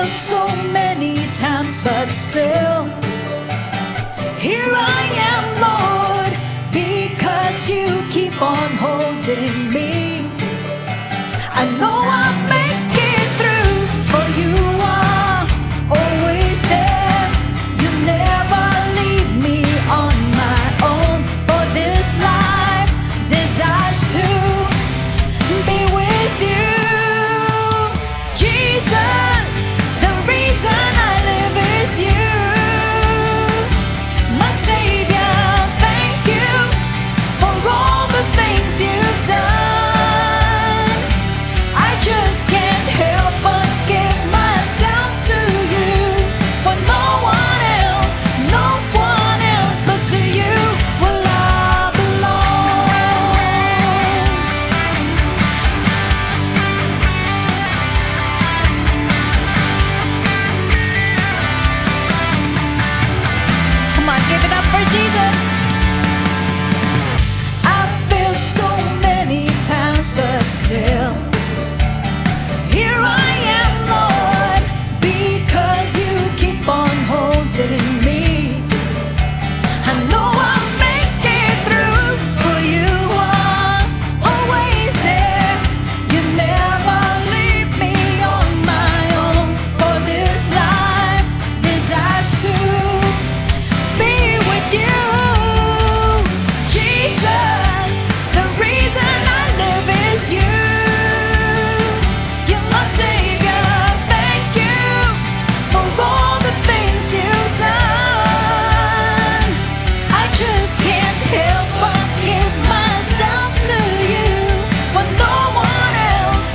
failed so many times, but still here I am, Lord, because you keep on holding me. I know I'll make it through, for you are always there. You never leave me on my own. For this life desires to be with you. Jesus, the reason I live is you. My Savior, thank you for all the things you've done. I just can't help but give myself to you. For no one else but to you will I belong. Come on, give it up for Jesus. I've failed so many times, but still here I am, Lord, because you keep on holding me. I know I'll make it through, for you are always there. You never leave me on my own. For this life desires to be with you. Jesus, the reason I live is you. You're my Savior, thank you for all the things you've done. I just can't help but give myself to you. For no one else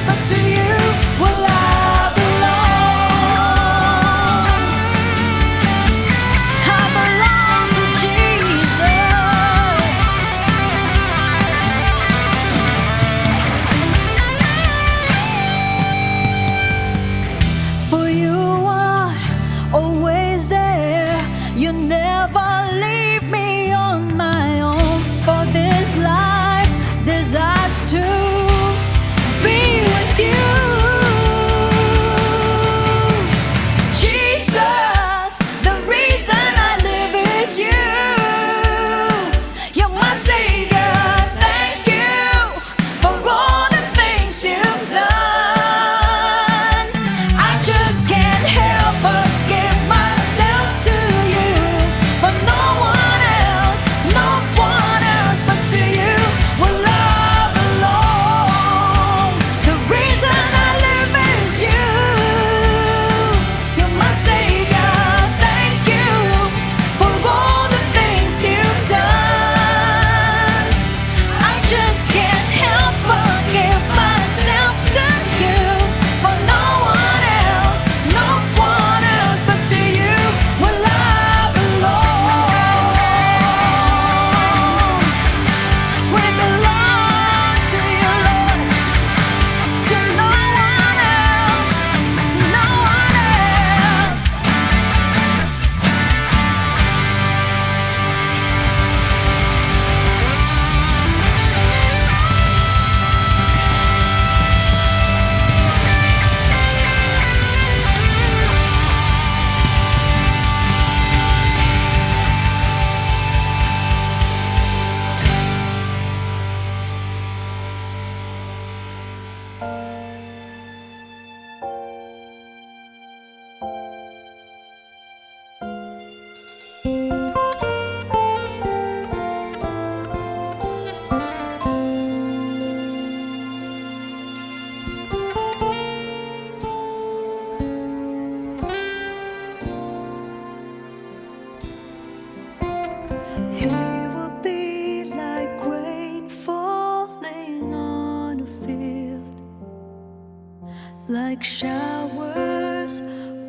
but to you will I belong. I belong to Jesus. For you are always there. You never leave me on my own. For this life desires to be with you. Jesus, the reason I live is you. You're my Savior, thank you for all the things you've done. I just can't help but give myself to you. For no one else but to you will I belong. The reason I live is you. You're my Savior, thank you for all the things you've done. I just can't help but give myself to you. For no one else but to you will I belong. We belong to you, Lord, to no one else, to no one else. He will be like rain falling on a field, like showers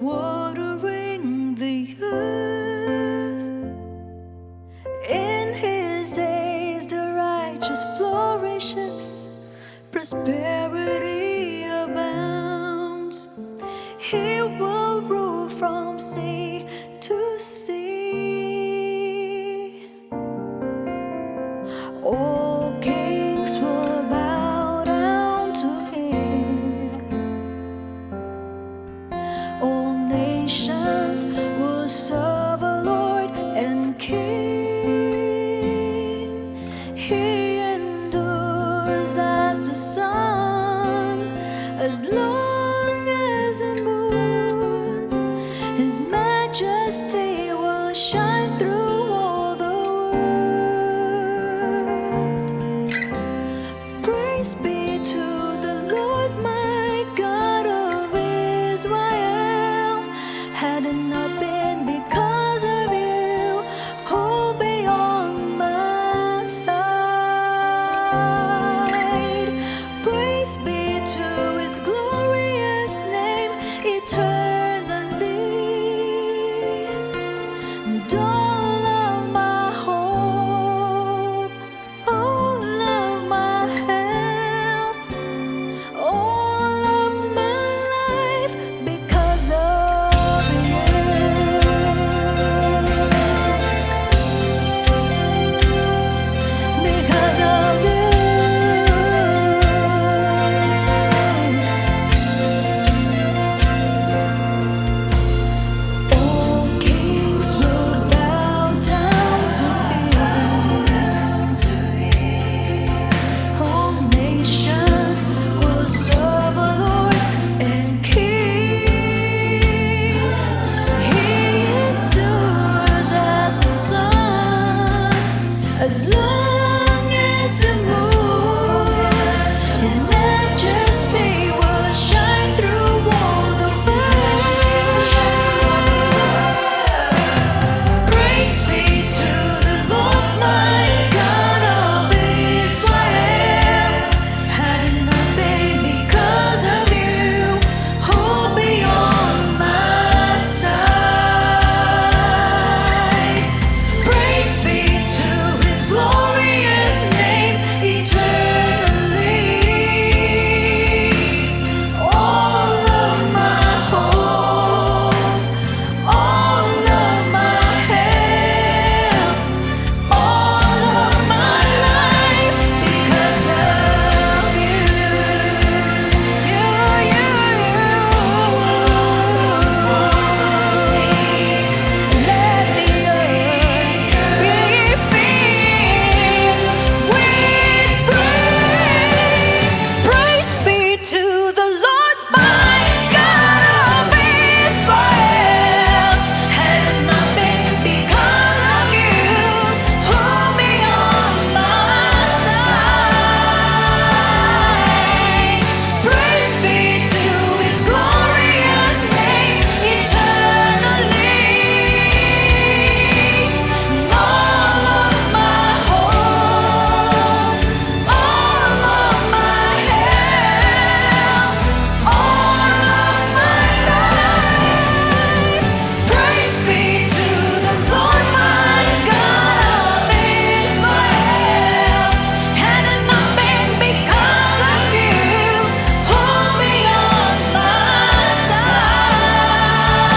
watering the earth. In his days the righteous flourishes, prosperity abounds. He will rule from sea to sea. All kings will bow down to him. As long as the moon, His majesty will shine through all the world. Praise be to the Lord my God of Israel. Had it not been because of you, who'll be on my side? Praise be to His glorious name eternally. And all of my hope, all of my help, all of my life, because of you. Because of you. All kings will bow down to Him. All nations will serve the Lord and King. He endures as the sun, as long as the moon. His majesty will shine through all the world. Praise be to the Lord my God of Israel. Had it not been because of you, who'll be on my side? Praise be to His glorious name eternally. All of my hope, all of my help, all of my life, because of you. Let the earth be filled with praise. Praise be to the Lord my God of Israel. Had it not been because of you, who'll be on my side? Praise be to His glorious name eternally. All of my hope, all of my help, all of my life. Praise be to the Lord my God of Israel. Had it not been because of you, who'll be on my side?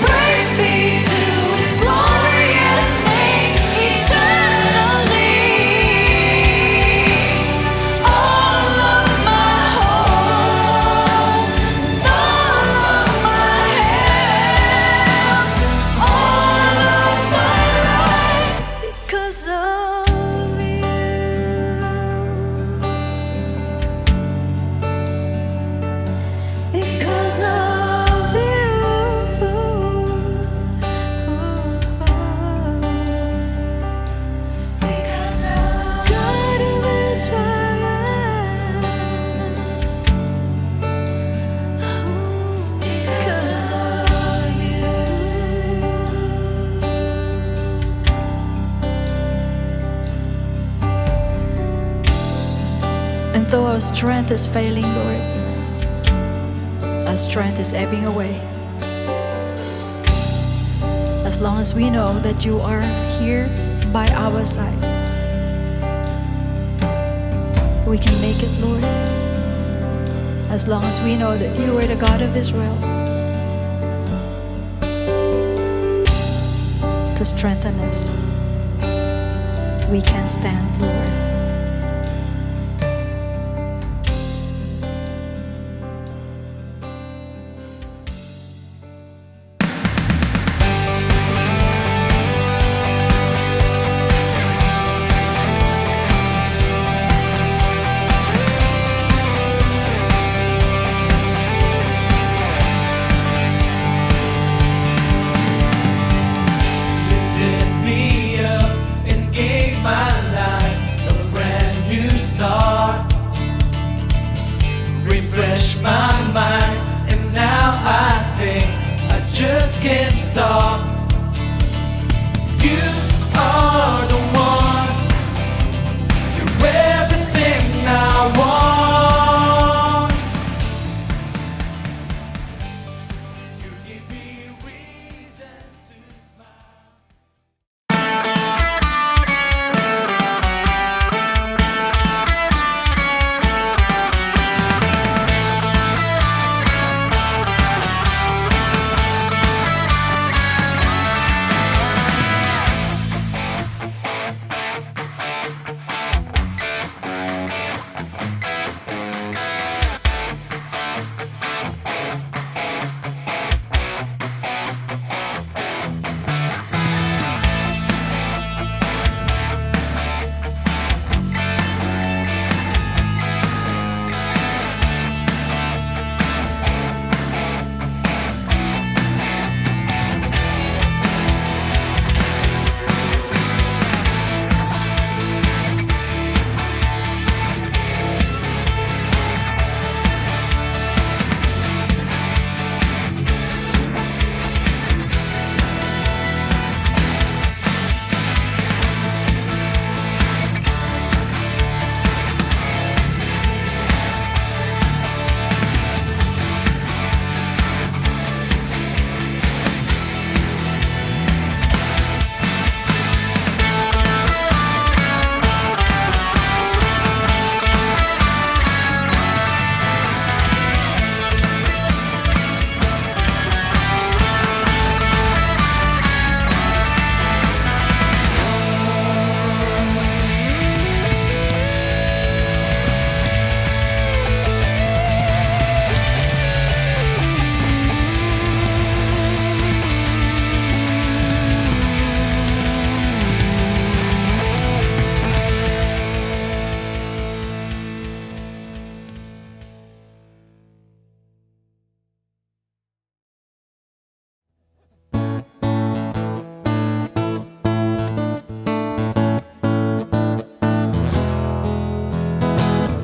Praise be to His glorious name eternally. All of my hope, all of my help, all of my life, because of you. Because of you. Because of God of Israel. Because of you. And though our strength is failing, Lord, our strength is ebbing away. As long as we know that you are here by our side, we can make it, Lord. As long as we know that you are the God of Israel, to strengthen us, we can stand, Lord. just can't stop. You are the one. You're everything I want. You give me reason to smile.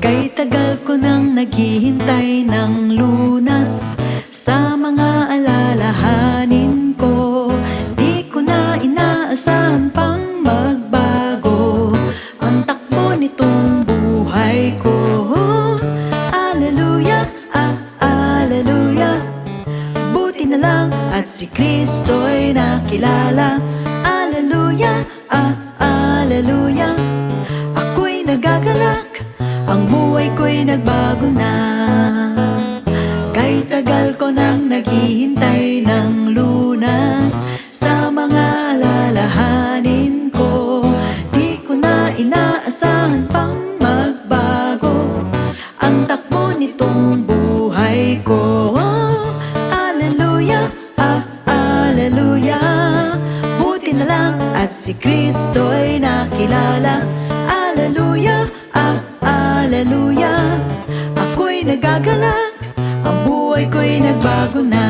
Kay tagal ko nang naghihintay ng lunas sa mga alalahanin ko. Di ko na inaasahan pang magbago ang takbo nitong buhay ko. Alleluia, alleluia. Buti na lang at si Kristo'y nakilala. Alleluia, alleluia. Ako'y nagagalak, ang buhay ko'y nagbago na. Kay tagal ko nang naghihintay ng lunas sa mga alalahanin ko. Di ko na inaasahan pang magbago ang takbo nitong buhay ko. Alleluia, alleluia. Buti na lang at si Kristo'y nakilala. Alleluia, alleluia. Ako'y nagagalak, ang buhay ko'y nagbago na.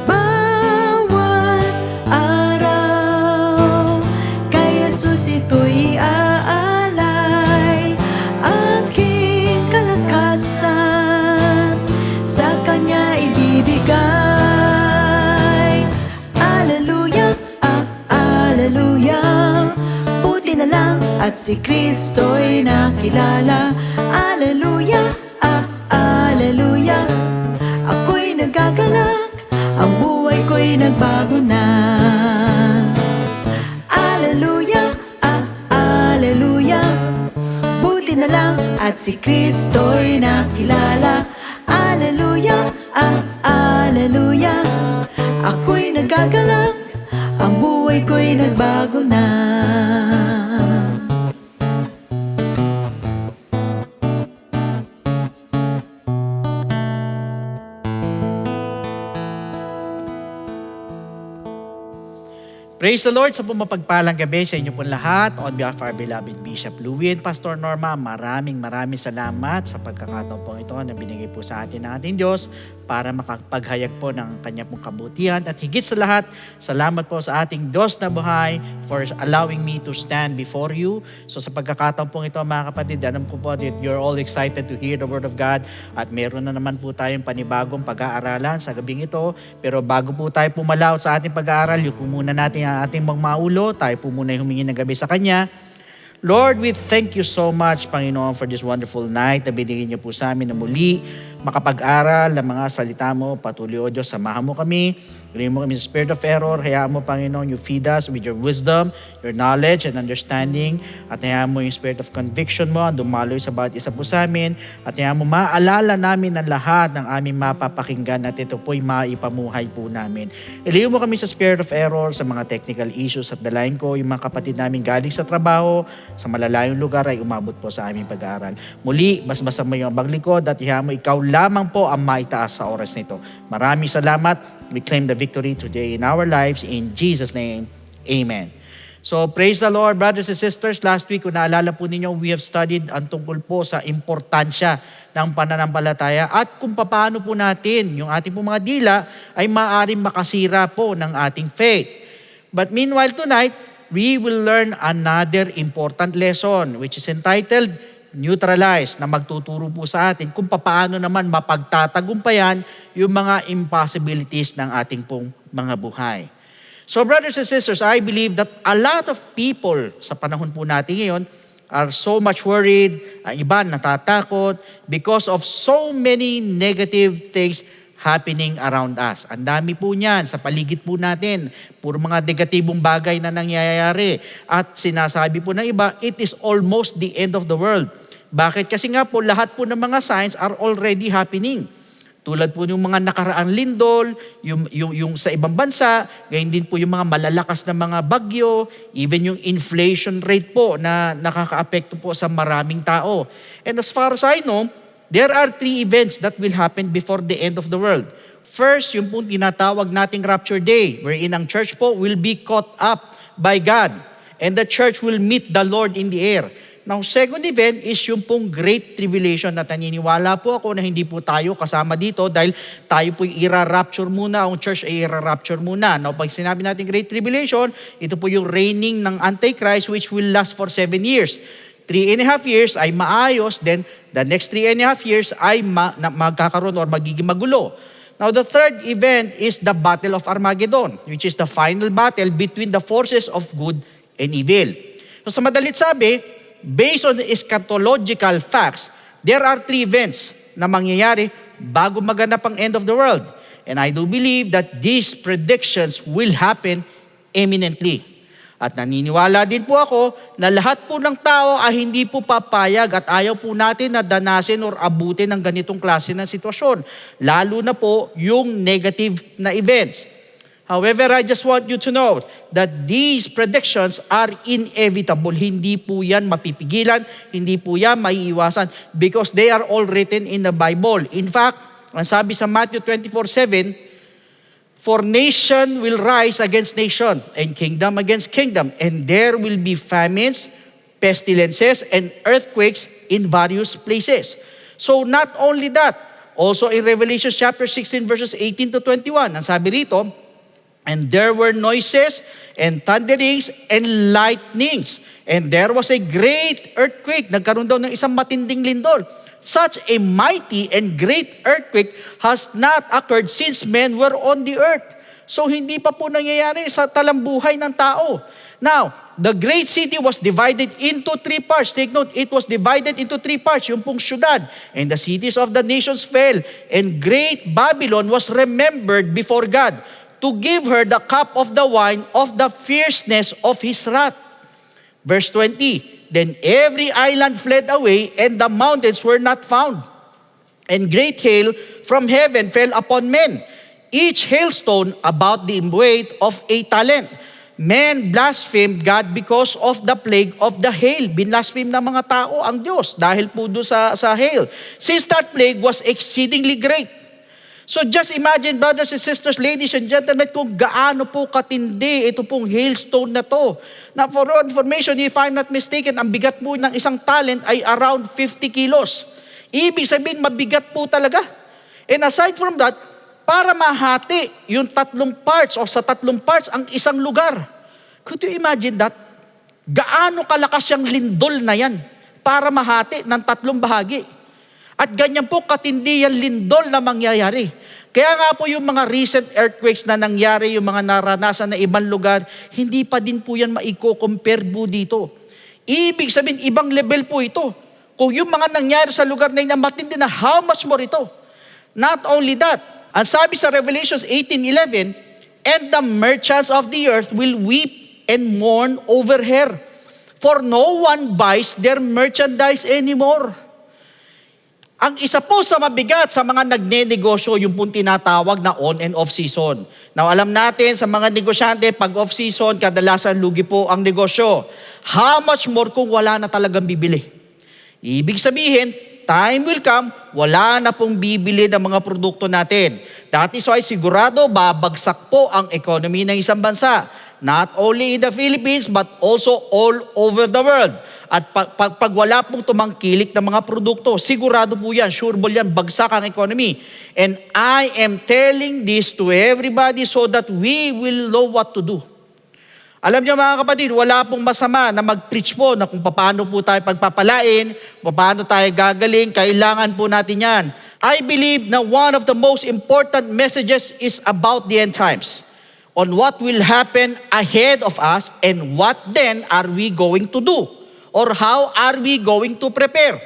Bawat araw kay Jesus ito'y aalay. Aking kalakasan sa Kanya ibibigay. Alleluia, alleluia. Buti na lang at si Kristo'y nakilala. Alleluia, alleluia. Ako'y nagagalak, ang buhay ko'y nagbago na. Alleluia, alleluia. Buti na lang at si Kristo'y nakilala. Alleluia, alleluia. Ako'y nagagalak, ang buhay ko'y nagbago na. Praise the Lord sa pumapagpalang gabi sa inyo po lahat. On behalf of our beloved Bishop Louie and Pastor Norma, maraming salamat sa pagkakataon po ito na binigay po sa atin ng ating Diyos para makapaghayag po ng kanya pong kabutihan. At higit sa lahat, salamat po sa ating Diyos na buhay for allowing me to stand before you. So sa pagkakataon po ito mga kapatid, alam ko po that you're all excited to hear the Word of God at meron na naman po tayong panibagong pag-aaralan sa gabing ito. Pero bago po tayo pumalaw sa ating pag-aaral, yuko muna natin ang ating mga maulo. Tayo po muna humingi ng gabi sa Kanya. Lord, we thank you so much, Panginoon, for this wonderful night na binigay niyo po sa amin na muli makapag-aral ng mga salita mo. Patuloy, O Diyos, samahan mo kami. Gawin mo kami sa spirit of error. Hayaan mo, Panginoon, you feed us with your wisdom, your knowledge and understanding. At hayaan mo yung spirit of conviction mo, dumaloy sa bawat isa po sa amin. At hayaan mo maalala namin ang lahat ng aming mapapakinggan at ito po'y maipamuhay po namin. Iliw mo kami sa spirit of error, sa mga technical issues at dalayan ko, yung mga kapatid namin galing sa trabaho, sa malalayong lugar ay umabot po sa aming pag-aaral. Muli, basbasan mo yung abang likod at hayaan mo ikaw lamang po ang maitaas sa oras nito. Maraming salamat. We claim the victory today in our lives. In Jesus' name, amen. So praise the Lord, brothers and sisters. Last week, kung naalala po ninyo, we have studied ang tungkol po sa importansya ng pananampalataya at kung paano po natin, yung ating po mga dila, ay maaaring makasira po ng ating faith. But meanwhile tonight, we will learn another important lesson which is entitled Neutralize, na magtuturo po sa atin kung paano naman mapagtatagumpayan yung mga impossibilities ng ating pong mga buhay. So brothers and sisters, I believe that a lot of people sa panahon po natin ngayon are so much worried, ang iba natatakot because of so many negative things happening around us. Ang dami po niyan sa paligid po natin. Puro mga negatibong bagay na nangyayari. At sinasabi po ng iba, it is almost the end of the world. Bakit? Kasi nga po, lahat po ng mga signs are already happening. Tulad po yung mga nakaraang lindol, yung sa ibang bansa, gayon din po yung mga malalakas na mga bagyo, even yung inflation rate po na nakakaapekto po sa maraming tao. And as far as I know, there are 3 events that will happen before the end of the world. First, yung po tinatawag nating Rapture Day, wherein ang church po will be caught up by God and the church will meet the Lord in the air. Now, second event is yung pong Great Tribulation na naniniwala po ako na hindi po tayo kasama dito dahil tayo po'y ira-rapture muna, ang church ay ira-rapture muna. Now, pag sinabi natin Great Tribulation, ito po yung reigning ng Antichrist which will last for 7 years. 3.5 years ay maayos, then the next 3.5 years ay magkakaroon or magiging magulo. Now, the third event is the Battle of Armageddon, which is the final battle between the forces of good and evil. So, sa madalit sabi, based on the eschatological facts, there are 3 events na mangyayari bago maganap ang end of the world. And I do believe that these predictions will happen imminently. At naniniwala din po ako na lahat po ng tao ay hindi po papayag at ayaw po natin na danasin or abutin ng ganitong klase ng sitwasyon. Lalo na po yung negative na events. However, I just want you to know that these predictions are inevitable. Hindi po yan mapipigilan, hindi po yan maiiwasan because they are all written in the Bible. In fact, ang sabi sa Matthew 24:7, for nation will rise against nation and kingdom against kingdom, and there will be famines, pestilences, and earthquakes in various places. So not only that, also in Revelation chapter 16 verses 18 to 21, ang sabi rito, and there were noises and thunderings and lightnings. And there was a great earthquake. Nagkaroon daw ng isang matinding lindol. Such a mighty and great earthquake has not occurred since men were on the earth. So hindi pa po nangyayari sa talambuhay ng tao. Now, the great city was divided into 3 parts. Take note, it was divided into 3 parts, yung pong syudad. And the cities of the nations fell. And great Babylon was remembered before God, to give her the cup of the wine of the fierceness of his wrath. Verse 20, then every island fled away, and the mountains were not found. And great hail from heaven fell upon men, each hailstone about the weight of a talent. Men blasphemed God because of the plague of the hail. Binlaspheme ng mga tao ang Diyos dahil po doon sa hail. Since that plague was exceedingly great. So just imagine, brothers and sisters, ladies and gentlemen, kung gaano po katindi ito pong hailstone na to. Now for your information, if I'm not mistaken, ang bigat po ng isang talent ay around 50 kilos. Ibig sabihin, mabigat po talaga. And aside from that, para mahati yung 3 parts o sa 3 parts ang isang lugar. Could you imagine that? Gaano kalakas yung lindol na yan para mahati ng 3 bahagi. At ganyan po katindi yung lindol na mangyayari. Kaya nga po yung mga recent earthquakes na nangyari, yung mga naranasan na ibang lugar, hindi pa din po yan maiko-compare po dito. Ibig sabihin, ibang level po ito. Kung yung mga nangyari sa lugar na yun, matindi na, how much more ito? Not only that, ang sabi sa Revelations 18:11, and the merchants of the earth will weep and mourn over her, for no one buys their merchandise anymore. Ang isa po sa mabigat sa mga nagnenegosyo, yung pong tinatawag na on and off season. Now, alam natin sa mga negosyante, pag off season, kadalasan lugi po ang negosyo. How much more kung wala na talagang bibili? Ibig sabihin, time will come, wala na pong bibili ng mga produkto natin. That is why sigurado babagsak po ang economy ng isang bansa. Not only in the Philippines, but also all over the world. At pag wala pong tumangkilik ng mga produkto, sigurado po yan, sureball yan, bagsak ang economy. And I am telling this to everybody so that we will know what to do. Alam niyo mga kapatid, wala pong masama na mag-preach po na kung paano po tayo pagpapalain, paano tayo gagaling, kailangan po natin yan. I believe na one of the most important messages is about the end times. On what will happen ahead of us and what then are we going to do? Or how are we going to prepare?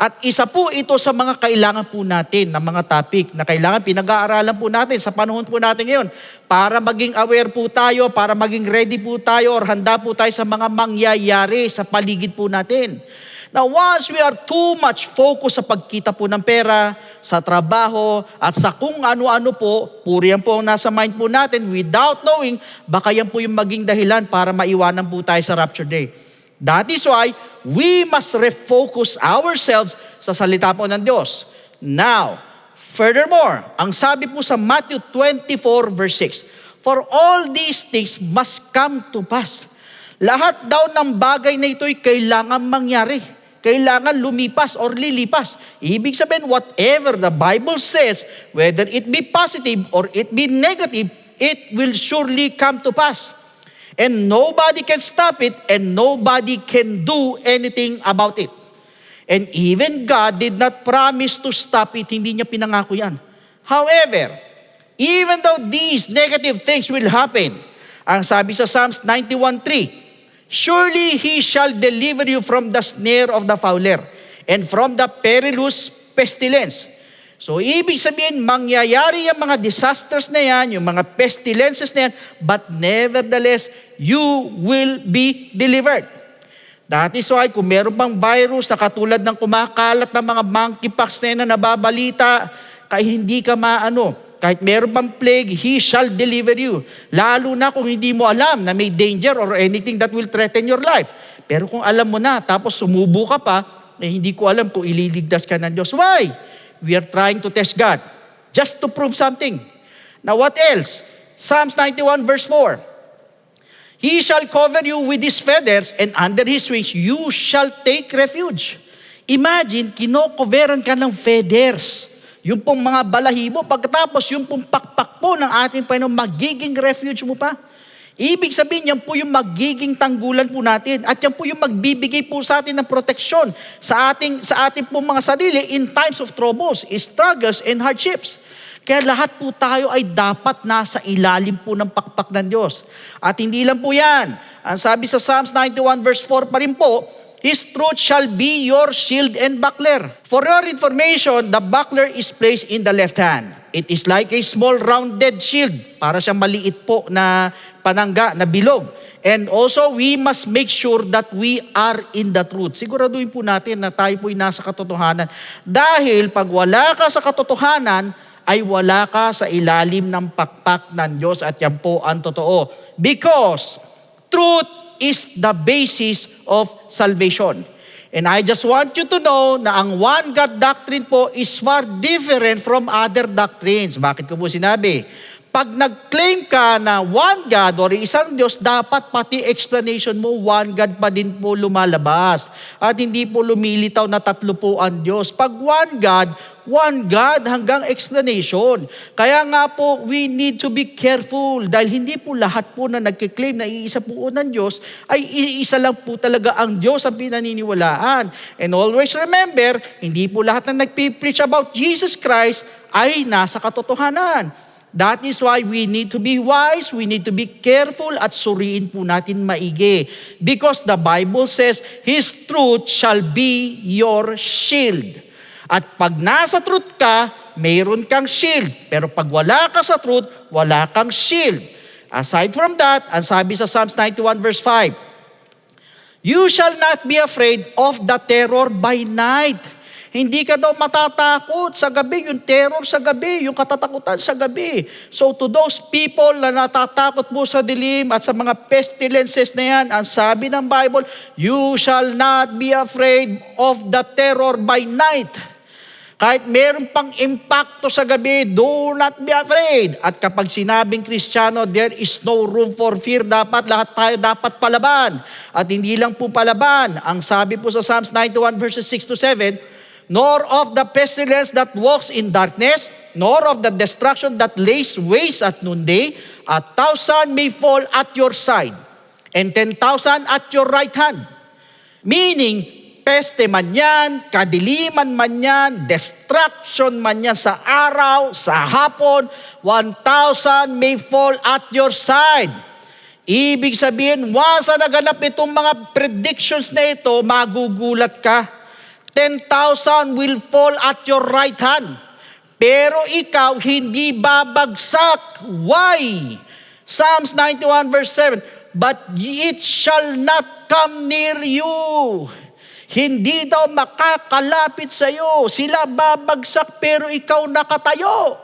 At isa po ito sa mga kailangan po natin na mga topic na kailangan pinag-aaralan po natin sa panahon po natin ngayon para maging aware po tayo, para maging ready po tayo or handa po tayo sa mga mangyayari sa paligid po natin. Now, once we are too much focused sa pagkita po ng pera, sa trabaho, at sa kung ano-ano po, puri yan po ang nasa mind po natin without knowing, baka yan po yung maging dahilan para maiwanan po tayo sa rapture day. That is why we must refocus ourselves sa salita po ng Diyos. Now, furthermore, ang sabi po sa Matthew 24 verse 6, for all these things must come to pass. Lahat daw ng bagay na ito'y kailangan mangyari. Kailangan lumipas or lilipas. Ibig sabihin, whatever the Bible says, whether it be positive or it be negative, it will surely come to pass. And nobody can stop it, and nobody can do anything about it. And even God did not promise to stop it. Hindi niya pinangako yan. However, even though these negative things will happen, ang sabi sa Psalms 91:3, surely He shall deliver you from the snare of the fowler, and from the perilous pestilence. So, ibig sabihin, mangyayari yung mga disasters na yan, yung mga pestilences na yan, but nevertheless, you will be delivered. That is why, kung meron pang virus na katulad ng kumakalat ng mga monkeypox na yan na nababalita, kahit hindi ka maano, kahit meron pang plague, He shall deliver you. Lalo na kung hindi mo alam na may danger or anything that will threaten your life. Pero kung alam mo na, tapos sumubo ka pa, hindi ko alam kung ililigtas ka ng Diyos. Why? We are trying to test God just to prove something. Now what else? Psalms 91 verse 4. He shall cover you with His feathers, and under His wings you shall take refuge. Imagine, kinocoveran ka ng feathers. Yung pong mga balahibo, pagkatapos yung pong pakpak po ng ating Panginoon, magiging refuge mo pa. Ibig sabihin, yan po yung magiging tanggulan po natin at yan po yung magbibigay po sa atin ng proteksyon sa ating po mga sarili in times of troubles, struggles, and hardships. Kaya lahat po tayo ay dapat nasa ilalim po ng pakpak ng Diyos. At hindi lang po yan. Ang sabi sa Psalms 91 verse 4 pa rin po, His truth shall be your shield and buckler. For your information, the buckler is placed in the left hand. It is like a small rounded shield. Para siyang maliit po na panangga, na bilog. And also, we must make sure that we are in the truth. Siguraduhin po natin na tayo po'y nasa katotohanan. Dahil pag wala ka sa katotohanan, ay wala ka sa ilalim ng pakpak ng Diyos at yan po ang totoo. Because truth is the basis of salvation. And I just want you to know na ang one God doctrine po is far different from other doctrines. Bakit ko po sinabi? Pag nag-claim ka na one God or isang Diyos, dapat pati explanation mo, one God pa din po lumalabas. At hindi po lumilitaw na tatlo po ang Diyos. Pag one God hanggang explanation. Kaya nga po, we need to be careful dahil hindi po lahat po na nagkiklaim na iisa po ng Diyos ay iisa lang po talaga ang Diyos ang pinaniniwalaan. And always remember, hindi po lahat na nagpipreach about Jesus Christ ay nasa katotohanan. That is why we need to be wise, we need to be careful at suriin po natin maigi. Because the Bible says, His truth shall be your shield. At pag nasa truth ka, mayroon kang shield. Pero pag wala ka sa truth, wala kang shield. Aside from that, ang sabi sa Psalms 91 verse 5, You shall not be afraid of the terror by night. Hindi ka daw matatakot sa gabi, yung terror sa gabi, yung katatakutan sa gabi. So to those people na natatakot po sa dilim at sa mga pestilences na yan, ang sabi ng Bible, You shall not be afraid of the terror by night. Kahit meron pang impacto sa gabi, do not be afraid. At kapag sinabing Kristiyano, there is no room for fear. Dapat lahat tayo dapat palaban. At hindi lang po palaban. Ang sabi po sa Psalms 91 verses 6 to 7, Nor of the pestilence that walks in darkness, nor of the destruction that lays waste at noonday. 1,000 may fall at your side, and 10,000 at your right hand. Meaning, peste man yan, kadiliman man yan, destruction man yan sa araw, sa hapon, 1,000 may fall at your side. Ibig sabihin, once na naganap itong mga predictions na ito, magugulat ka. 10,000 will fall at your right hand. Pero ikaw hindi babagsak. Why? Psalms 91 verse 7, But it shall not come near you. Hindi daw makakalapit sa iyo. Sila babagsak pero ikaw nakatayo.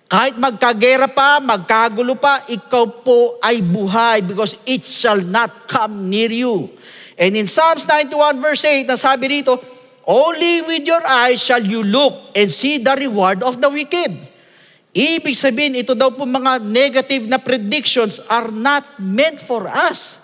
Kahit magkagera pa, magkagulo pa, ikaw po ay buhay because it shall not come near you. And in Psalms 91 verse 8, nasabi rito, Only with your eyes shall you look and see the reward of the wicked. Ibig sabihin, ito daw po mga negative na predictions are not meant for us.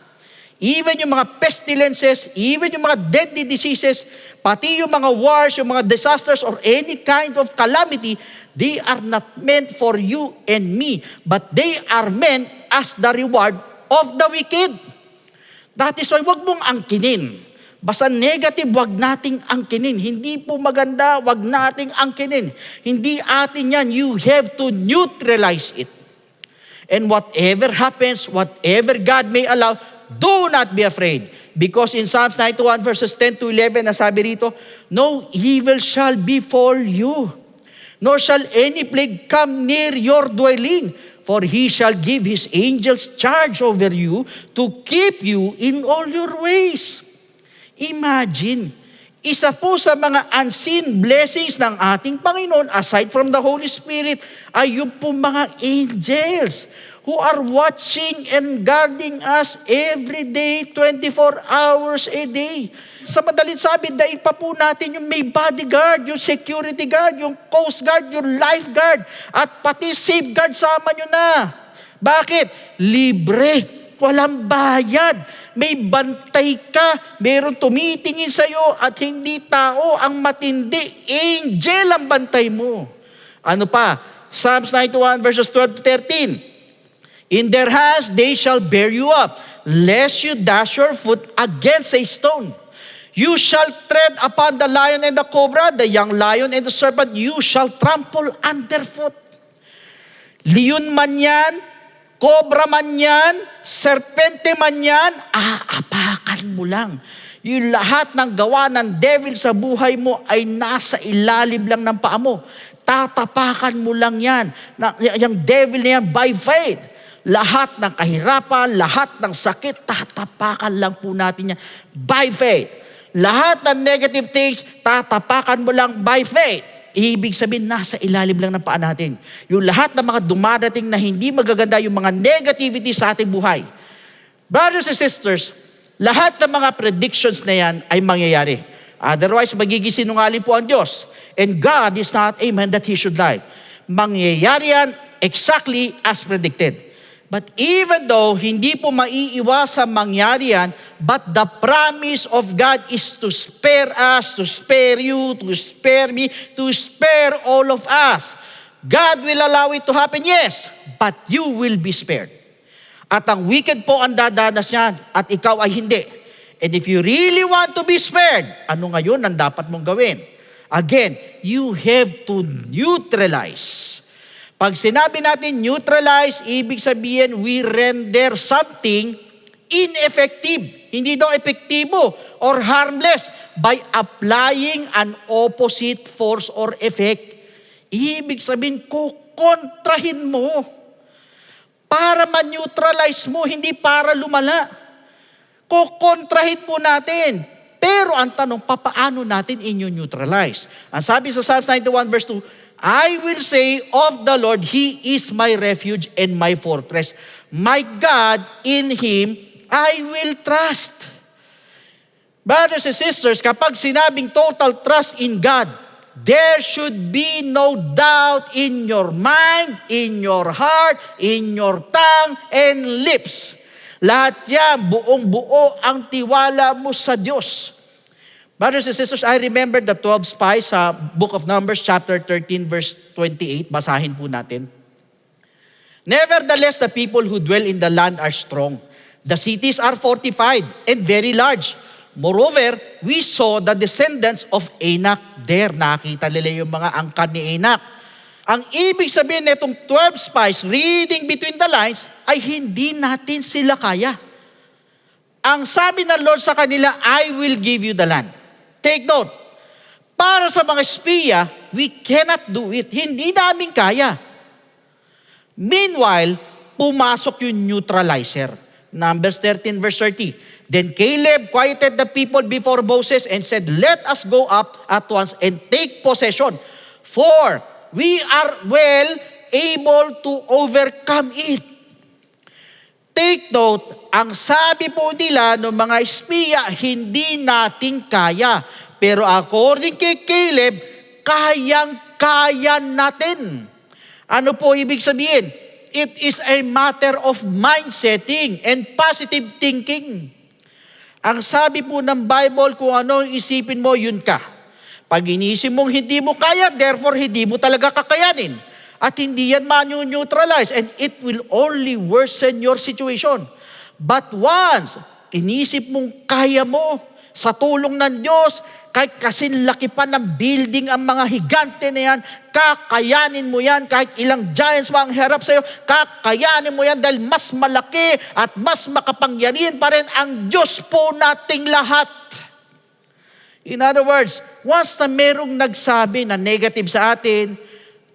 Even yung mga pestilences, even yung mga deadly diseases, pati yung mga wars, yung mga disasters, or any kind of calamity, they are not meant for you and me, but they are meant as the reward of the wicked. That is why wag mong angkinin. Basta negative, wag nating angkinin. Hindi po maganda, wag nating angkinin. Hindi atin yan. You have to neutralize it. And whatever happens, whatever God may allow, do not be afraid. Because in Psalms 91 verses 10 to 11, nasabi rito, No evil shall befall you, nor shall any plague come near your dwelling. For He shall give His angels charge over you to keep you in all your ways. Imagine, isa po sa mga unseen blessings ng ating Panginoon, aside from the Holy Spirit, ay yung po mga angels who are watching and guarding us every day, 24 hours a day. Sa madaling sabi, daig pa po natin yung may bodyguard, yung security guard, yung coast guard, yung lifeguard, at pati safeguard sama nyo na. Bakit? Libre, walang bayad. May bantay ka, mayroong tumitingin sa'yo at hindi tao ang matindi. Angel ang bantay mo. Ano pa? Psalms 91 verses 12 to 13. In their hands they shall bear you up, lest you dash your foot against a stone. You shall tread upon the lion and the cobra, the young lion and the serpent, you shall trample underfoot. Leon man yan, cobra man yan, serpente man yan, aapakan mo lang. Yung lahat ng gawa ng devil sa buhay mo ay nasa ilalim lang ng paa mo. Tatapakan mo lang yan. Yung devil na yan by faith. Lahat ng kahirapan, lahat ng sakit, tatapakan lang po natin yan by faith. Lahat ng negative things, tatapakan mo lang by faith. Ibig sabihin, nasa ilalim lang ng paa natin. Yung lahat ng mga dumadating na hindi magaganda, yung mga negativity sa ating buhay. Brothers and sisters, Lahat ng mga predictions na yan ay mangyayari. Otherwise, magiging sinungaling po ang Diyos. And God is not a man that He should lie. Mangyayari yan exactly as predicted. But even though hindi po maiiwasan mangyari yan, but the promise of God is to spare us, to spare you, to spare me, to spare all of us. God will allow it to happen, yes, but you will be spared. At ang wicked po ang dadanas niyan, at ikaw ay hindi. And if you really want to be spared, ano ngayon ang dapat mong gawin? Again, you have to neutralize. Pag sinabi natin neutralize, ibig sabihin we render something ineffective. Hindi daw epektibo or harmless by applying an opposite force or effect. Ibig sabihin, kukontrahin mo para ma-neutralize mo, hindi para lumala. Kukontrahin po natin. Pero ang tanong, papaano natin i-neutralize? Ang sabi sa Psalms 91 verse 2, I will say of the Lord, He is my refuge and my fortress. My God, in Him I will trust. Brothers and sisters, kapag sinabing total trust in God, there should be no doubt in your mind, in your heart, in your tongue and lips. Lahat yan, buong-buo ang tiwala mo sa Diyos. Brothers and sisters, I remember the 12 spies sa Book of Numbers, chapter 13, verse 28. Basahin po natin. Nevertheless, the people who dwell in the land are strong. The cities are fortified and very large. Moreover, we saw the descendants of Anak there. Nakita nila yung mga angkan ni Anak. Ang ibig sabihin nitong 12 spies, reading between the lines, ay hindi natin sila kaya. Ang sabi ng Lord sa kanila, I will give you the land. Take note, para sa mga espiya, we cannot do it. Hindi namin kaya. Meanwhile, pumasok yung neutralizer. Numbers 13 verse 30. Then Caleb quieted the people before Moses and said, let us go up at once and take possession. For we are well able to overcome it. Take note, ang sabi po nila ng mga espiya, hindi natin kaya. Pero according kay Caleb, kayang-kaya natin. Ano po ibig sabihin? It is a matter of mindsetting and positive thinking. Ang sabi po ng Bible, kung ano isipin mo, yun ka. Pag inisip mong hindi mo kaya, therefore hindi mo talaga kakayanin. At hindi yan man-neutralize and it will only worsen your situation. But once, inisip mong kaya mo, sa tulong ng Diyos, kahit kasinlaki pa ng building ang mga higante na yan, kakayanin mo yan, kahit ilang giants pa ang harap sa'yo, kakayanin mo yan dahil mas malaki at mas makapangyarihan pa rin ang Diyos po nating lahat. In other words, once na merong nagsabi na negative sa atin,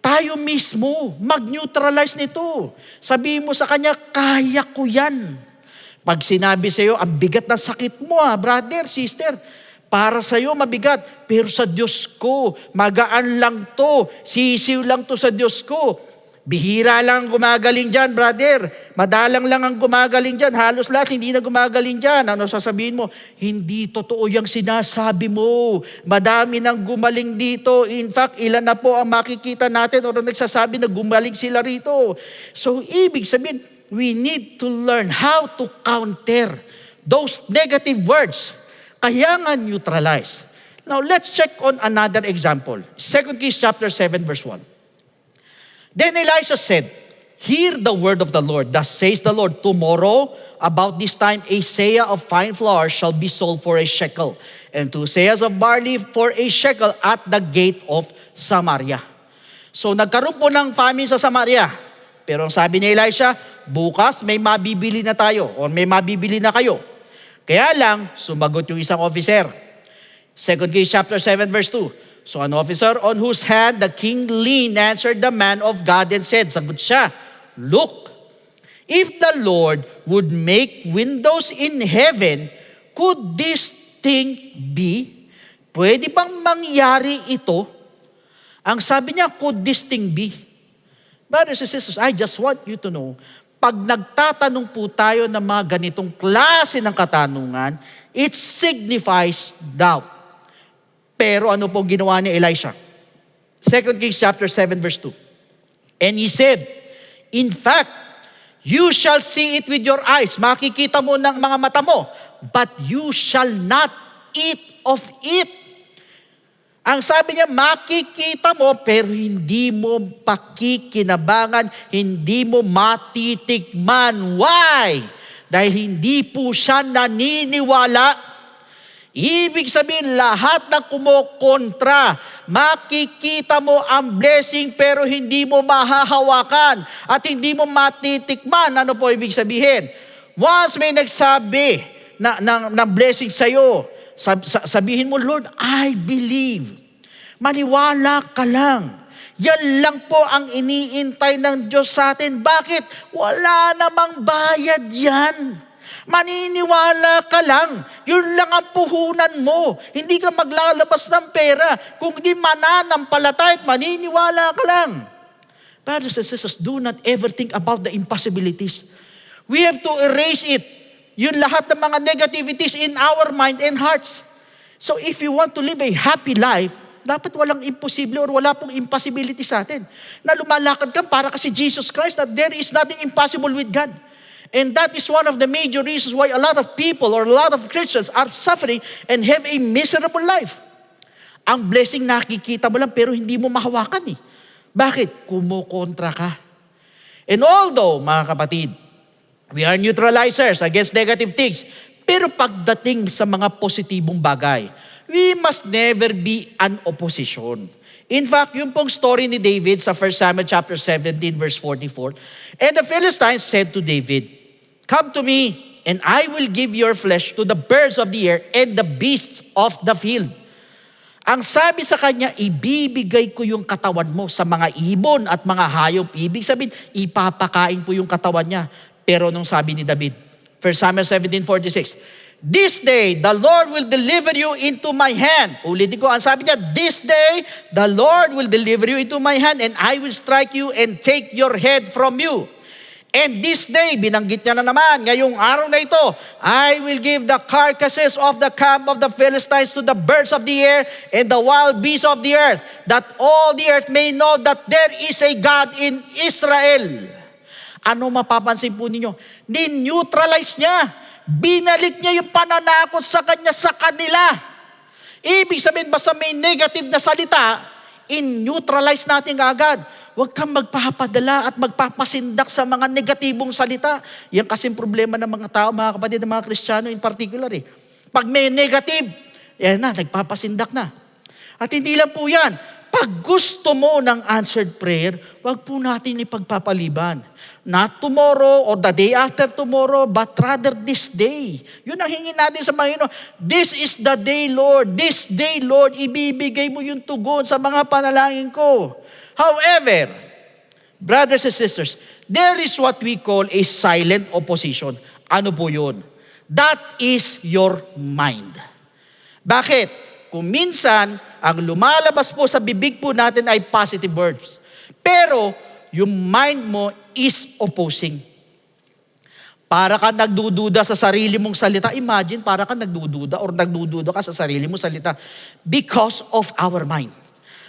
tayo mismo mag-neutralize nito. Sabihin mo sa kanya, kaya ko yan. Pag sinabi sa iyo, ang bigat ng sakit mo brother, sister, para sa iyo mabigat, pero sa Diyos ko, magaan lang to, sisiw lang to sa Diyos ko. Bihira lang ang gumagaling dyan, brother. Madalang lang ang gumagaling dyan. Halos lahat hindi na gumagaling dyan. Ano sasabihin mo? Hindi totoo yung sinasabi mo. Madami nang gumaling dito. In fact, ilan na po ang makikita natin o nagsasabi na gumaling sila rito. So, ibig sabihin, we need to learn how to counter those negative words. Kaya nga neutralize. Now, let's check on another example. 2 Kings chapter 7 verse 1. Then Elisha said, hear the word of the Lord. Thus says the Lord, tomorrow about this time a seah of fine flour shall be sold for a shekel, and 2 seahs of barley for a shekel at the gate of Samaria. So nagkaroon po ng famine sa Samaria. Pero ang sabi ni Elisha, bukas may mabibili na tayo o may mabibili na kayo. Kaya lang, sumagot yung isang officer. 2 Kings chapter 7 verse 2. So an officer on whose hand the king leaned answered the man of God and said, sagot siya, look, if the Lord would make windows in heaven, could this thing be? Pwede bang mangyari ito? Ang sabi niya, could this thing be? Brothers and sisters, I just want you to know, Pag nagtatanong po tayo ng mga ganitong klase ng katanungan, it signifies doubt. Pero ano po ginawa ni Elisha? 2 Kings chapter 7 verse 2. And he said, in fact, you shall see it with your eyes. Makikita mo ng mga mata mo, but you shall not eat of it. Ang sabi niya, makikita mo pero hindi mo pakikinabangan, hindi mo matitikman. Why? Dahil hindi po siya naniniwala. Ibig sabihin, lahat ng kumokontra, makikita mo ang blessing pero hindi mo mahahawakan at hindi mo matitikman. Ano po ibig sabihin? Once may nagsabi ng blessing sa'yo, sabihin mo, Lord, I believe. Maniwala ka lang. Yan lang po ang iniintay ng Diyos sa atin. Bakit? Wala namang bayad yan. Maniniwala ka lang. Yun lang ang puhunan mo. Hindi ka maglalabas ng pera. Kung di mananampalataya at maniniwala ka lang. Brothers and sisters, do not ever think about the impossibilities. We have to erase it. Yun lahat ng mga negativities in our mind and hearts. So if you want to live a happy life, dapat walang imposible or wala pong impossibility sa atin. Na lumalakad ka para kasi Jesus Christ that there is nothing impossible with God. And that is one of the major reasons why a lot of people or a lot of Christians are suffering and have a miserable life. Ang blessing nakikita mo lang pero hindi mo mahawakan eh. Bakit? Kumukontra ka. And although, mga kapatid, we are neutralizers against negative things, pero pagdating sa mga positibong bagay, we must never be an opposition. In fact, yung pong story ni David sa 1 Samuel chapter 17 verse 44, and the Philistines said to David, come to me, and I will give your flesh to the birds of the air and the beasts of the field. Ang sabi sa kanya, ibibigay ko yung katawan mo sa mga ibon at mga hayop. Ibig sabihin, ipapakain po yung katawan niya. Pero nung sabi ni David, 1 Samuel 17:46, this day, the Lord will deliver you into my hand. Ulitin ko, ang sabi niya, this day, the Lord will deliver you into my hand and I will strike you and take your head from you. And this day, binanggit niya na naman, ngayong araw na ito, I will give the carcasses of the camp of the Philistines to the birds of the air and the wild beasts of the earth, that all the earth may know that there is a God in Israel. Ano mapapansin po ninyo? Ni-neutralize niya. Binalik niya yung pananakot sa kanya sa kanila. Ibig sabihin, basta may negative na salita, in-neutralize natin agad. Huwag kang magpapadala at magpapasindak sa mga negatibong salita. Yan kasing problema ng mga tao, mga kapatid, ng mga Kristiyano in particular. Pag may negative, yan na, nagpapasindak na. At hindi lang po yan. Pag gusto mo ng answered prayer, huwag po natin ipagpapaliban. Not tomorrow or the day after tomorrow, but rather this day. Yun ang hingin natin sa Panginoon. This is the day, Lord. This day, Lord, ibibigay mo yung tugon sa mga panalangin ko. However, brothers and sisters, there is what we call a silent opposition. Ano po yun? That is your mind. Bakit? Kung minsan, ang lumalabas po sa bibig po natin ay positive words. Pero, yung mind mo is opposing. Para ka nagdududa sa sarili mong salita. Imagine, para ka nagdududa or nagdududa ka sa sarili mong salita because of our mind.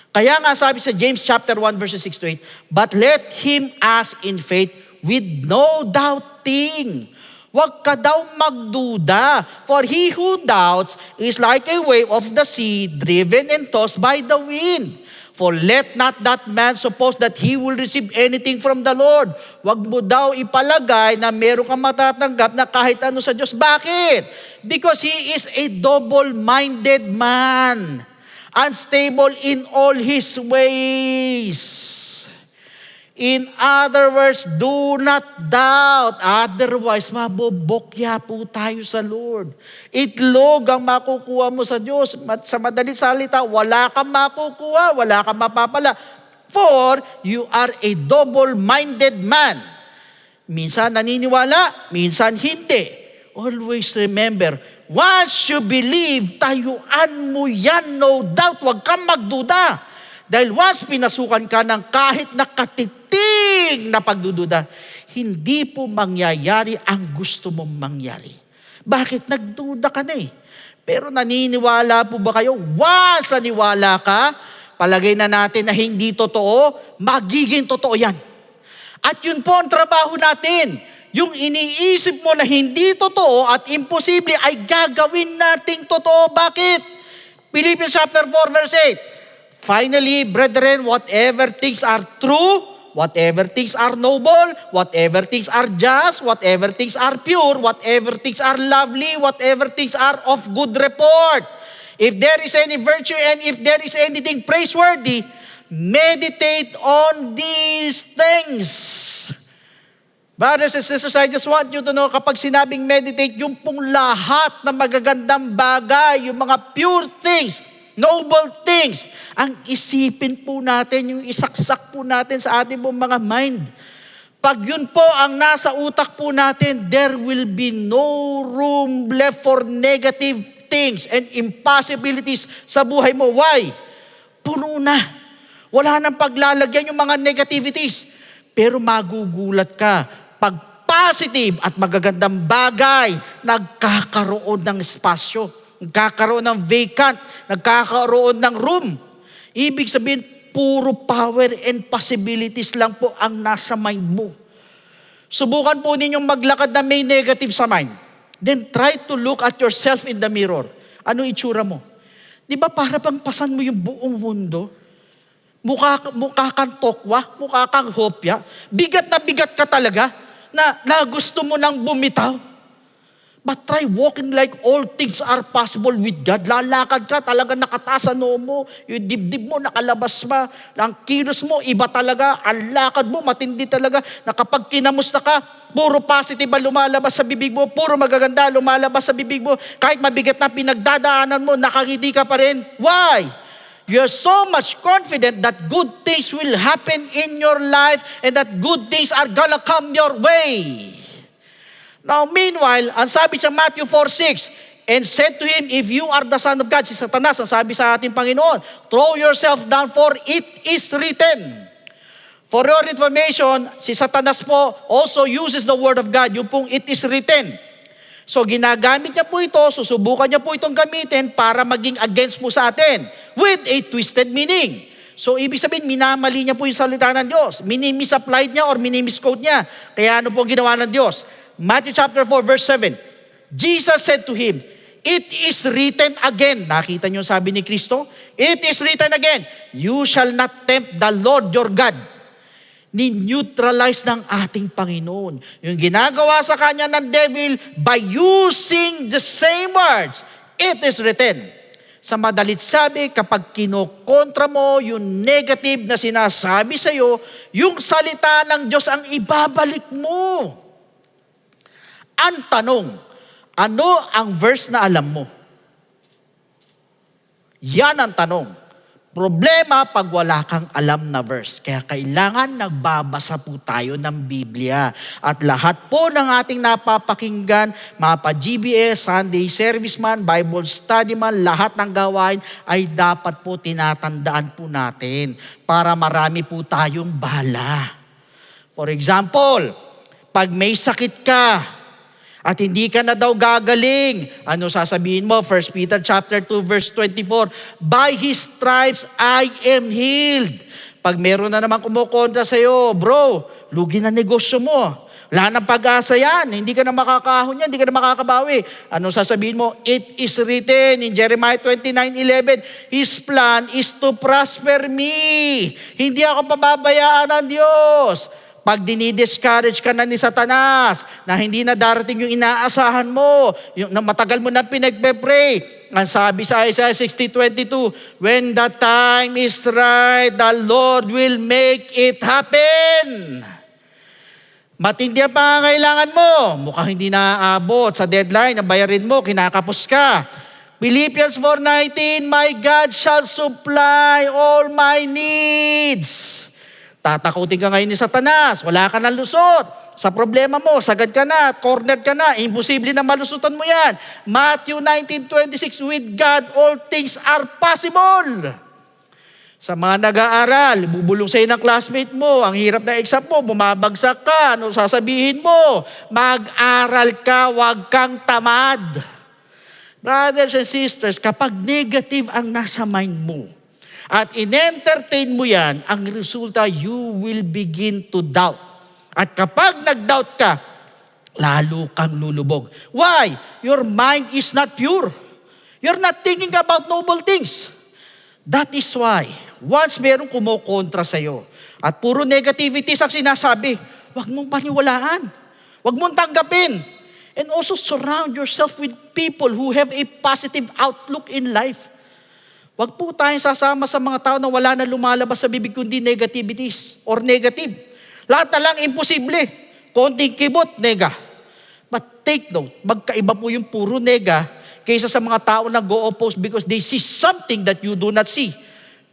Kaya nga sabi sa James chapter 1 verses 6 to 8, but let him ask in faith with no doubting. Huwag ka daw magduda. For he who doubts is like a wave of the sea driven and tossed by the wind. For let not that man suppose that he will receive anything from the Lord. Huwag mo daw ipalagay na meron kang matatanggap na kahit ano sa Diyos. Bakit? Because he is a double-minded man. Unstable in all his ways. In other words, do not doubt. Otherwise, mabobokya po tayo sa Lord. Itlog ang makukuha mo sa Diyos. Sa madaling salita, wala kang makukuha, wala kang mapapala. For you are a double-minded man. Minsan naniniwala, minsan hindi. Always remember, once you believe, tayuan mo yan, no doubt. Huwag kang magduda. Dahil once pinasukan ka ng kahit nakatiting na pagdududa, hindi po mangyayari ang gusto mong mangyari. Bakit? Nagduda ka na eh. Pero naniniwala po ba kayo? Once naniwala ka, palagay na natin na hindi totoo, magiging totoo yan. At yun po ang trabaho natin. Yung iniisip mo na hindi totoo at imposible ay gagawin nating totoo. Bakit? Philippians chapter 4 verse 8. Finally, brethren, whatever things are true, whatever things are noble, whatever things are just, whatever things are pure, whatever things are lovely, whatever things are of good report. If there is any virtue and if there is anything praiseworthy, meditate on these things. Brothers and sisters, I just want you to know, kapag sinabing meditate, yung pong lahat na magagandang bagay, yung mga pure things, noble things, ang isipin po natin, yung isaksak po natin sa ating pong mga mind. Pag yun po ang nasa utak po natin, there will be no room left for negative things and impossibilities sa buhay mo. Why? Puno na. Wala nang paglalagyan yung mga negativities. Pero magugulat ka pag positive at magagandang bagay, nagkakaroon ng espasyo, nagkakaroon ng vacant, nagkakaroon ng room. Ibig sabihin, puro power and possibilities lang po ang nasa mind mo. Subukan po ninyong maglakad na may negative sa mind. Then try to look at yourself in the mirror. Ano itsura mo? Di ba para bang pasan mo yung buong mundo? Mukha kang tokwa, mukha kang hopya. Bigat ka talaga na gusto mo nang bumitaw. But try walking like all things are possible with God. Lalakad ka, talaga nakataas sa noo mo. Yung dibdib mo, nakalabas pa. Ang kilos mo, iba talaga. Ang lakad mo, matindi talaga. Na kapag kinamusta ka, puro positive ang lumalabas sa bibig mo. Puro magaganda lumalabas sa bibig mo. Kahit mabigat na pinagdadaanan mo, nakangiti ka pa rin. Why? You're so much confident that good things will happen in your life and that good things are gonna come your way. Now, meanwhile, ang sabi sa Matthew 4:6, and said to him, if you are the Son of God, si Satanas, ang sabi sa ating Panginoon, throw yourself down for it is written. For your information, si Satanas po also uses the word of God, yung pong it is written. So ginagamit niya po ito, susubukan niya po itong gamitin para maging against po sa atin with a twisted meaning. So ibig sabihin, minamali niya po yung salita ng Diyos. Mini-misapplied niya or mini-misquote niya. Kaya ano po ginawa ng Diyos? Matthew chapter 4 verse 7. Jesus said to him, it is written again. Nakita niyo sabi ni Kristo? It is written again, you shall not tempt the Lord your God. Ni-neutralize ng ating Panginoon. Yung ginagawa sa kanya ng devil by using the same words. It is written. Sa madalit sabi, kapag kinokontra mo yung negative na sinasabi sa iyo, yung salita ng Diyos ang ibabalik mo. Ang tanong, ano ang verse na alam mo? Yan ang tanong. Problema pag wala kang alam na verse. Kaya kailangan nagbabasa po tayo ng Biblia. At lahat po ng ating napapakinggan, mapa GBS, Sunday Service man, Bible Study man, lahat ng gawain ay dapat po tinatandaan po natin para marami po tayong bala. For example, pag may sakit ka, at hindi ka na daw gagaling. Ano sasabihin mo? 1 Peter chapter 2 verse 24, by His stripes I am healed. Pag meron na naman kumukontra sa'yo, bro, lugi na negosyo mo. Wala nang pag-asa yan. Hindi ka na makakahon yan. Hindi ka na makakabawi. Ano sasabihin mo? It is written in Jeremiah 29:11, His plan is to prosper me. Hindi ako pababayaan ng Diyos. Pag dinidiscourage ka na ni Satanas, na hindi na darating yung inaasahan mo, yung na matagal mo na pinagpe-pray, ang sabi sa Isaiah 60:22, when the time is right, the Lord will make it happen. Matindi ang pangangailangan mo, mukhang hindi naaabot sa deadline na bayarin mo, kinakapos ka. Philippians 4:19, my God shall supply all my needs. Tatakutin ka ngayon ni Satanas, wala ka ng lusot. Sa problema mo, sagad ka na, cornered ka na, imposible na malusutan mo yan. Matthew 19:26, with God all things are possible. Sa mga nag-aaral, bubulong sa'yo ng classmate mo, ang hirap na exam mo, bumabagsak ka, ano sasabihin mo? Mag-aral ka, wag kang tamad. Brothers and sisters, kapag negative ang nasa mind mo, at in-entertain mo yan, ang resulta, you will begin to doubt. At kapag nag-doubt ka, lalo kang lulubog. Why? Your mind is not pure. You're not thinking about noble things. That is why, once merong kumokontra sa'yo, at puro negativities ang sinasabi, huwag mong paniwalaan. Huwag mong tanggapin. And also surround yourself with people who have a positive outlook in life. Huwag po tayong sasama sa mga tao na wala na lumalabas sa bibig kundi negativities or negative. Lahat na lang imposible. Konting kibot, nega. But take note, magkaiba po yung puro nega kaysa sa mga tao na go-oppose because they see something that you do not see.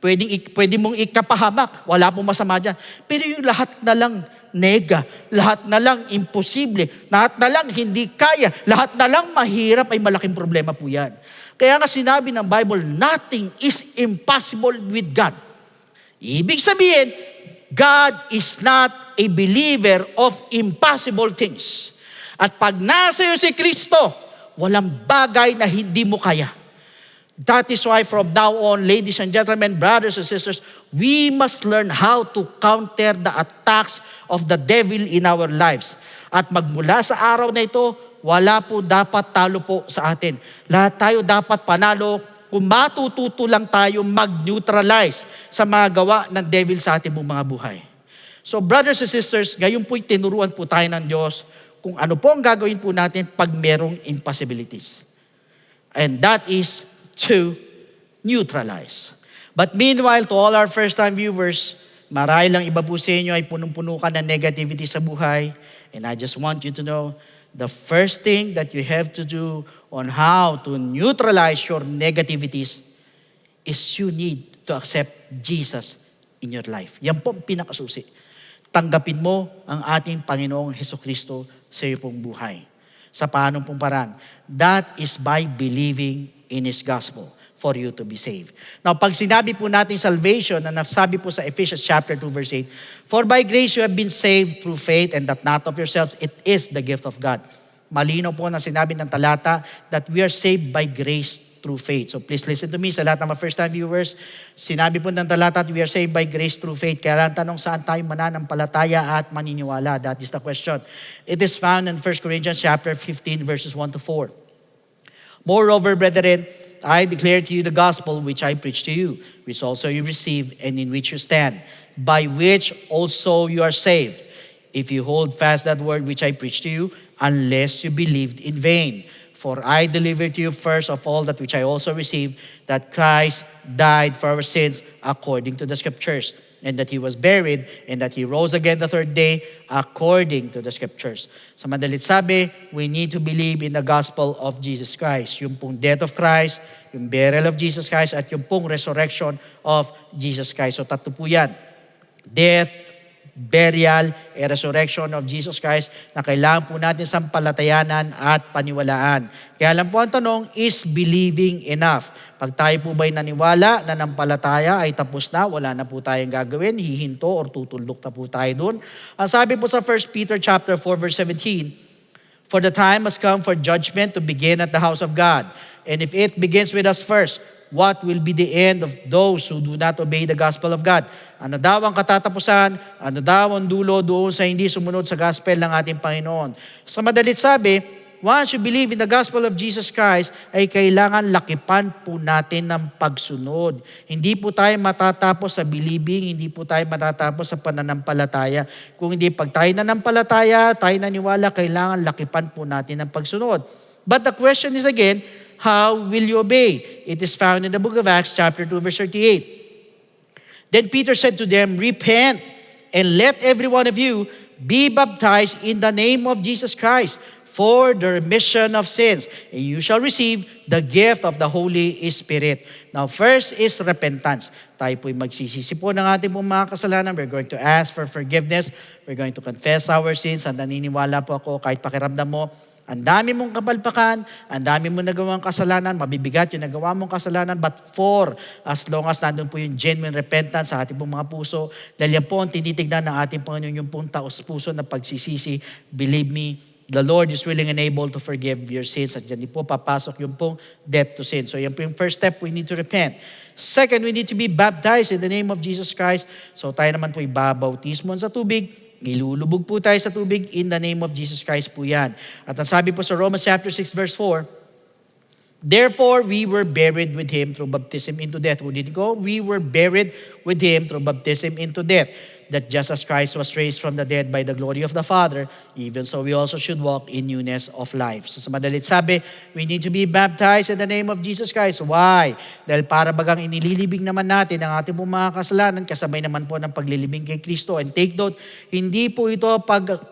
Pwede mong ikapahamak. Wala pong masama dyan. Pero yung lahat na lang nega, lahat na lang imposible, lahat na lang hindi kaya, lahat na lang mahirap ay malaking problema po yan. Kaya nga sinabi ng Bible, nothing is impossible with God. Ibig sabihin, God is not a believer of impossible things. At pag nasa iyo si Kristo, walang bagay na hindi mo kaya. That is why from now on, ladies and gentlemen, brothers and sisters, we must learn how to counter the attacks of the devil in our lives. At magmula sa araw na ito, wala po dapat talo po sa atin. Lahat tayo dapat panalo kung matututo lang tayo mag-neutralize sa mga gawa ng devil sa ating mga buhay. So brothers and sisters, ngayon po'y tinuruan po tayo ng Diyos kung ano po ang gagawin po natin pag merong impossibilities. And that is to neutralize. But meanwhile, to all our first-time viewers, marahil lang iba po sa inyo ay punong-puno ka ng negativity sa buhay. And I just want you to know, the first thing that you have to do on how to neutralize your negativities is you need to accept Jesus in your life. Yan po ang pinakasusi. Tanggapin mo ang ating Panginoong Hesukristo sa iyo pong buhay. Sa paanong pong paraan? That is by believing in His gospel for you to be saved. Now, pag sinabi po natin salvation, na nasabi po sa Ephesians chapter 2 verse 8, for by grace you have been saved through faith and that not of yourselves, it is the gift of God. Malinaw po na sinabi ng talata that we are saved by grace through faith. So please listen to me sa lahat ng mga first-time viewers. Sinabi po ng talata that we are saved by grace through faith. Kaya lang tanong saan tayo mananampalataya at maniniwala. That is the question. It is found in 1 Corinthians chapter 15 verses 1 to 4. Moreover, brethren, I declare to you the gospel which I preached to you, which also you received and in which you stand, by which also you are saved, if you hold fast that word which I preached to you, unless you believed in vain. For I delivered to you first of all that which I also received, that Christ died for our sins according to the Scriptures, and that He was buried, and that He rose again the third day according to the Scriptures. Sa madalit sabi, we need to believe in the gospel of Jesus Christ. Yung pong death of Christ, yung burial of Jesus Christ, at yung pong resurrection of Jesus Christ. So tatlo po yan. Death, burial, and resurrection of Jesus Christ na kailangan po natin sampalatayanan at paniwalaan. Kaya lang po ang tanong, is believing enough? Pag tayo po ba'y naniwala na nampalataya ay tapos na, wala na po tayong gagawin, hihinto or tutulok na po tayo dun. Ang sabi po sa 1 Peter chapter 4 verse 17, for the time has come for judgment to begin at the house of God. And if it begins with us first, what will be the end of those who do not obey the gospel of God? Ano daw ang katatapusan? Ano daw ang dulo doon sa hindi sumunod sa gospel ng ating Panginoon? Sa madalit sabi, once you believe in the gospel of Jesus Christ, ay kailangan lakipan po natin ng pagsunod. Hindi po tayo matatapos sa believing, hindi po tayo matatapos sa pananampalataya. Kung hindi pag tayo nanampalataya, tayo naniwala, kailangan lakipan po natin ng pagsunod. But the question is again, how will you obey? It is found in the book of Acts chapter 2 verse 38. Then Peter said to them, repent and let every one of you be baptized in the name of Jesus Christ for the remission of sins, and you shall receive the gift of the Holy Spirit. Now, first is repentance. Tayo po'y magsisisi po ng ating pong mga kasalanan. We're going to ask for forgiveness. We're going to confess our sins. At naniniwala po ako, kahit pakiramdam mo, Ang dami mong kapalpakan, ang dami mong nagawang kasalanan, mabibigat yung nagawa mong kasalanan, but for as long as nandun po yung genuine repentance sa ating pong mga puso, dahil yan po ang tinitignan ng ating Panginoon, yung pong taos-puso na pagsisisi, believe me, the Lord is willing and able to forgive your sins. At dyan din po papasok yung pong death to sin. So yan po yung first step, we need to repent. Second, we need to be baptized in the name of Jesus Christ. So tayo naman po ibabautismo sa tubig. Ilulubog po tayo sa tubig in the name of Jesus Christ po yan. At ang sabi po sa Romans chapter 6 verse 4, therefore we were buried with Him through baptism into death. Who did it go? We were buried with Him through baptism into death. That just as Christ was raised from the dead by the glory of the Father, even so we also should walk in newness of life. So sa madalit sabi, we need to be baptized in the name of Jesus Christ. Why? Dahil para bagang inililibing naman natin ang ating pong mga kasalanan, kasabay naman po ng paglilibing kay Kristo. And take note, hindi po ito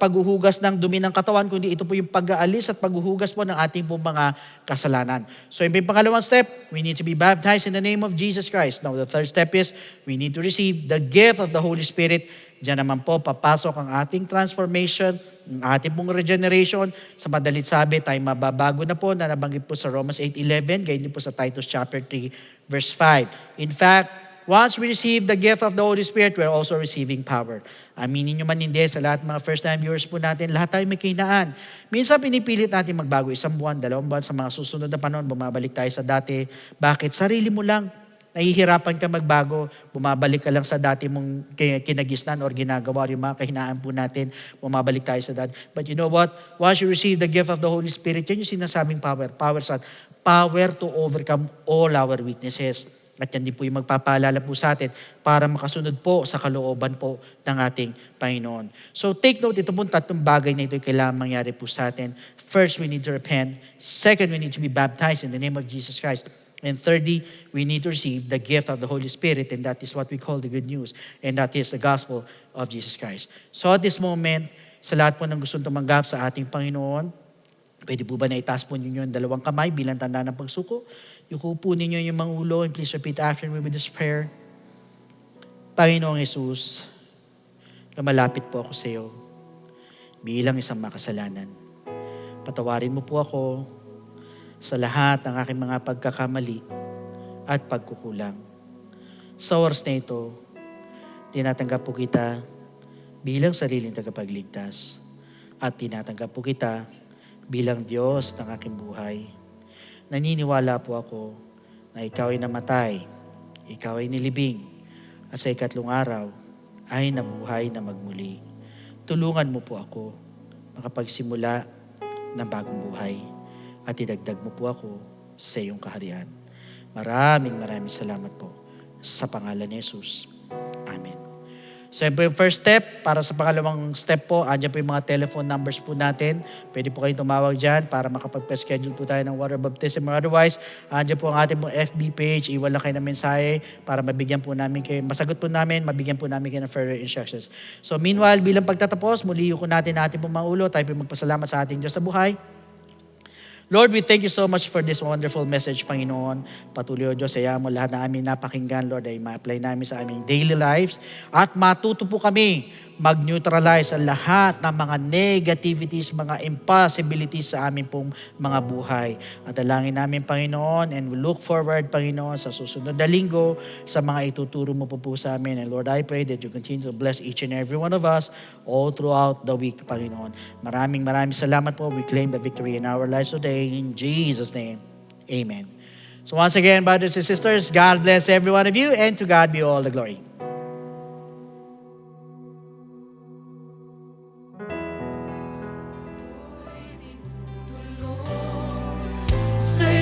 paghuhugas ng dumi ng katawan, kundi ito po yung pag-aalis at paghuhugas po ng ating pong mga kasalanan. So yung pangalawang step, we need to be baptized in the name of Jesus Christ. Now the third step is, we need to receive the gift of the Holy Spirit. Diyan naman po papasok ang ating transformation, ang ating pong regeneration. Sa madalit sabi, tayo mababago na po na nabanggit po sa Romans 8:11, gayon din po sa Titus chapter 3 verse 5. In fact, once we receive the gift of the Holy Spirit, we're also receiving power. Aminin nyo man hindi, sa lahat mga first-time viewers po natin, lahat tayo may kahinaan. Minsan pinipilit natin magbago 1 buwan, 2 buwan, sa mga susunod na panahon, bumabalik tayo sa dati. Bakit? Sarili mo lang. Nahihirapan ka magbago, bumabalik ka lang sa dati mong kinagisnan or ginagawa, yung mga kahinaan po natin, bumabalik tayo sa dati. But you know what? Once you receive the gift of the Holy Spirit, yan yung sinasabing power. Power saan? Power to overcome all our weaknesses. At yan din po yung magpapaalala po sa atin para makasunod po sa kalooban po ng ating Panginoon. So take note, ito po tatlong bagay na ito kailangan mangyari po sa atin. First, we need to repent. Second, we need to be baptized in the name of Jesus Christ. And thirdly, we need to receive the gift of the Holy Spirit, and that is what we call the good news, and that is the gospel of Jesus Christ. So at this moment, sa lahat po ng gustong tumanggap sa ating Panginoon, pwede po ba na itaas po ninyo yung dalawang kamay bilang tanda ng pagsuko? Yuko po ninyo yung mga ulo, and please repeat after me with this prayer. Panginoong Jesus, lumalapit po ako sa iyo bilang isang makasalanan. Patawarin mo po ako sa lahat ng aking mga pagkakamali at pagkukulang. Sa oras na ito, tinatanggap po kita bilang sariling tagapagligtas at tinatanggap po kita bilang Diyos ng aking buhay. Naniniwala po ako na ikaw ay namatay, ikaw ay nilibing, at sa ikatlong araw ay nabuhay na magmuli. Tulungan mo po ako makapagsimula ng bagong buhay. At idagdag mo po ako sa iyong kaharian. Maraming salamat po sa pangalan ni Jesus. Amen. So yun po yung first step. Para sa pangalawang step po, andyan po yung mga telephone numbers po natin. Pwede po kayong tumawag dyan para makapag-schedule po tayo ng water baptism or otherwise. Andyan po ang ating po FB page. Iwan lang kayo ng mensahe para mabigyan po namin kayo. Masagot po namin, mabigyan po namin kayo ng further instructions. So meanwhile, bilang pagtatapos, muli yuko natin na ating pong mga ulo. Tayo po magpasalamat sa ating Diyos sa buhay. Lord, we thank you so much for this wonderful message, Panginoon. Patuloy, O Diyos, hayaan mo lahat na aming napakinggan, Lord, ay ma-apply namin sa aming daily lives. At matuto po kami mag-neutralize ang lahat ng mga negativities, mga impossibilities sa aming pong mga buhay. At dalangin namin, Panginoon, and we look forward, Panginoon, sa susunod na linggo, sa mga ituturo mo po sa amin. And Lord, I pray that you continue to bless each and every one of us all throughout the week, Panginoon. Maraming salamat po. We claim the victory in our lives today. In Jesus' name, amen. So once again, brothers and sisters, God bless every one of you, and to God be all the glory. Say